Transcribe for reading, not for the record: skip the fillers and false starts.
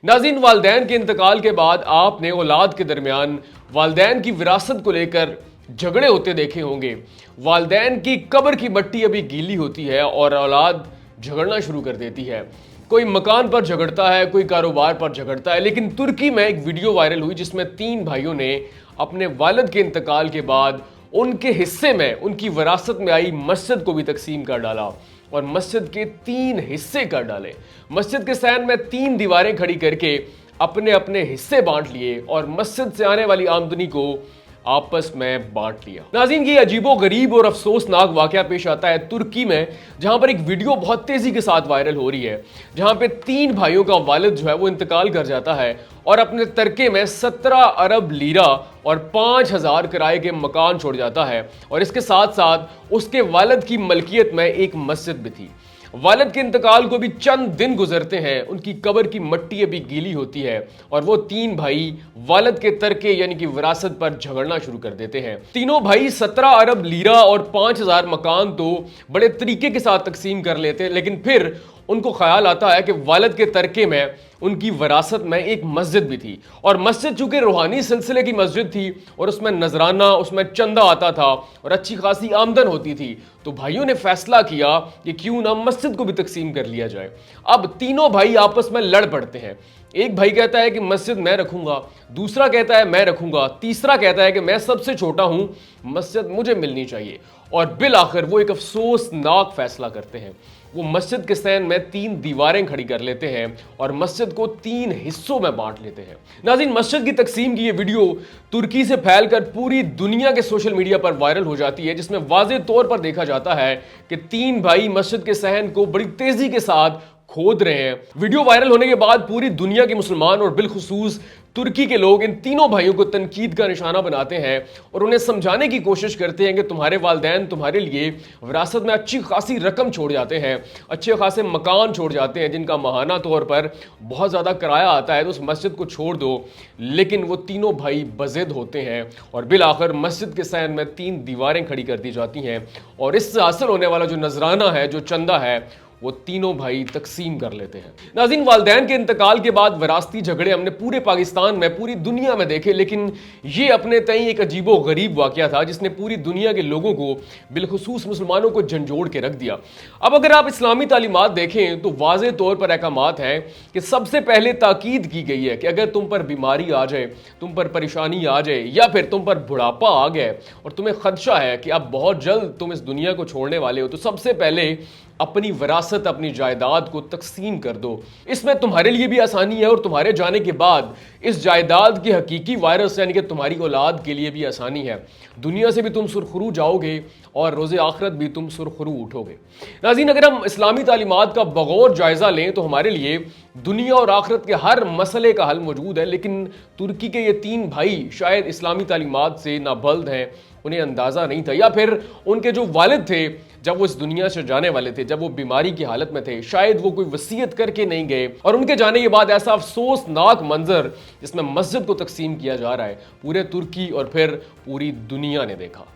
नाज़रीन, वालिदैन के इंतकाल के बाद आपने औलाद के दरमियान वालिदैन की विरासत को लेकर झगड़े होते देखे होंगे। वालिदैन की कब्र की मट्टी अभी गीली होती है और औलाद झगड़ना शुरू कर देती है। कोई मकान पर झगड़ता है, कोई कारोबार पर झगड़ता है। लेकिन तुर्की में एक वीडियो वायरल हुई जिसमें 3 भाइयों ने अपने वालिद के इंतकाल के बाद उनके हिस्से में, उनकी विरासत में आई मस्जिद को भी तकसीम कर डाला और मस्जिद के 3 हिस्से कर डाले। मस्जिद के सैन में 3 दीवारें खड़ी करके अपने अपने हिस्से बांट लिए और मस्जिद से आने वाली आमदनी को आपस में बांट लिया। नाज़रीन, ये अजीबो गरीब और अफसोसनाक वाकया पेश आता है तुर्की में, जहां पर एक वीडियो बहुत तेजी के साथ वायरल हो रही है, जहां पे 3 भाइयों का वालिद जो है वो इंतकाल कर जाता है और अपने तरके में 17 अरब लीरा और 5000 किराए के मकान छोड़ जाता है और इसके साथ साथ उसके वालिद की मलकियत में एक मस्जिद भी थी। वालिद के इंतकाल को भी चंद दिन गुजरते हैं, उनकी कब्र की मट्टी अभी गीली होती है और वो 3 भाई वालिद के तरके यानी कि विरासत पर झगड़ना शुरू कर देते हैं। तीनों भाई 17 अरब लीरा और 5000 मकान तो बड़े तरीके के साथ तकसीम कर लेते हैं, लेकिन फिर उनको ख्याल आता है कि वालिद के तरके में उनकी विरासत में एक मस्जिद भी थी और मस्जिद चूंकि रूहानी सिलसिले की मस्जिद थी और उसमें नजराना, उसमें चंदा आता था और अच्छी खासी आमदन होती थी, तो भाइयों ने फैसला किया कि क्यों ना मस्जिद को भी तकसीम कर लिया जाए। अब तीनों भाई आपस में लड़ पड़ते हैं। एक भाई कहता है कि मस्जिद मैं रखूंगा, दूसरा कहता है मैं रखूंगा, तीसरा कहता है कि मैं सबसे छोटा हूं, मस्जिद मुझे मिलनी चाहिए। और बिल आखिर वो एक अफसोसनाक फैसला करते हैं। वो मस्जिद के सैन में 3 दीवारें खड़ी कर लेते हैं और मस्जिद को 3 हिस्सों में बांट लेते हैं। नाज़रीन, मस्जिद की तकसीम की ये वीडियो तुर्की से फैलकर पूरी दुनिया के सोशल मीडिया पर वायरल हो जाती है, जिसमें वाज़ेह तौर पर देखा जाता है कि 3 भाई मस्जिद के सहन को बड़ी तेजी के साथ खोद रहे हैं। वीडियो वायरल होने के बाद पूरी दुनिया के मुसलमान और बिलखुसूस तुर्की के लोग इन तीनों भाइयों को तनकीद का निशाना बनाते हैं और उन्हें समझाने की कोशिश करते हैं कि तुम्हारे वालिदैन तुम्हारे लिए विरासत में अच्छी खासी रकम छोड़ जाते हैं, अच्छे खासे मकान छोड़ जाते हैं जिनका माहाना तौर पर बहुत ज़्यादा किराया आता है, तो उस मस्जिद को छोड़ दो। लेकिन वो तीनों भाई बज़िद होते हैं और बिल आखिर मस्जिद के सैन में 3 दीवारें खड़ी कर दी जाती हैं और इससे हासिल होने वाला जो नजराना है, जो चंदा है, वो तीनों भाई तकसीम कर लेते हैं। नाज़रीन, वालिदैन के इंतकाल के बाद विरासती झगड़े हमने पूरे पाकिस्तान में, पूरी दुनिया में देखे, लेकिन ये अपने तय एक अजीबो गरीब वाकया था जिसने पूरी दुनिया के लोगों को, बिलखुसूस मुसलमानों को झंझोड़ के रख दिया। अब अगर आप इस्लामी तालीमात देखें तो वाज़ेह तौर पर अहकामात हैं कि सबसे पहले ताकीद की गई है कि अगर तुम पर बीमारी आ जाए, तुम पर परेशानी आ जाए या फिर तुम पर बुढ़ापा आ गया और तुम्हें खदशा है कि अब बहुत जल्द तुम इस दुनिया को छोड़ने वाले हो, तो सबसे पहले अपनी विरासत, अपनी जायदाद को तकसीम कर दो। इसमें तुम्हारे लिए भी आसानी है और तुम्हारे जाने के बाद इस जायदाद के हकीकी वारिस यानी कि तुम्हारी औलाद के लिए भी आसानी है। दुनिया से भी तुम सुरखरू जाओगे और रोज़े आखिरत भी तुम सुरखरू उठोगे। नाज़रीन, अगर हम इस्लामी तालीमात का बगौर जायज़ा लें तो हमारे लिए दुनिया और आखिरत के हर मसले का हल मौजूद है। लेकिन तुर्की के ये 3 भाई शायद इस्लामी तालीमात से नाबल्द हैं, उन्हें अंदाज़ा नहीं था, या फिर उनके जो वालिद थे जब वो इस दुनिया से जाने वाले थे, जब वो बीमारी की हालत में थे, शायद वो कोई वसीयत करके नहीं गए और उनके जाने के बाद ऐसा अफसोसनाक मंजर जिसमें मस्जिद को तकसीम किया जा रहा है, पूरे तुर्की और फिर पूरी दुनिया ने देखा।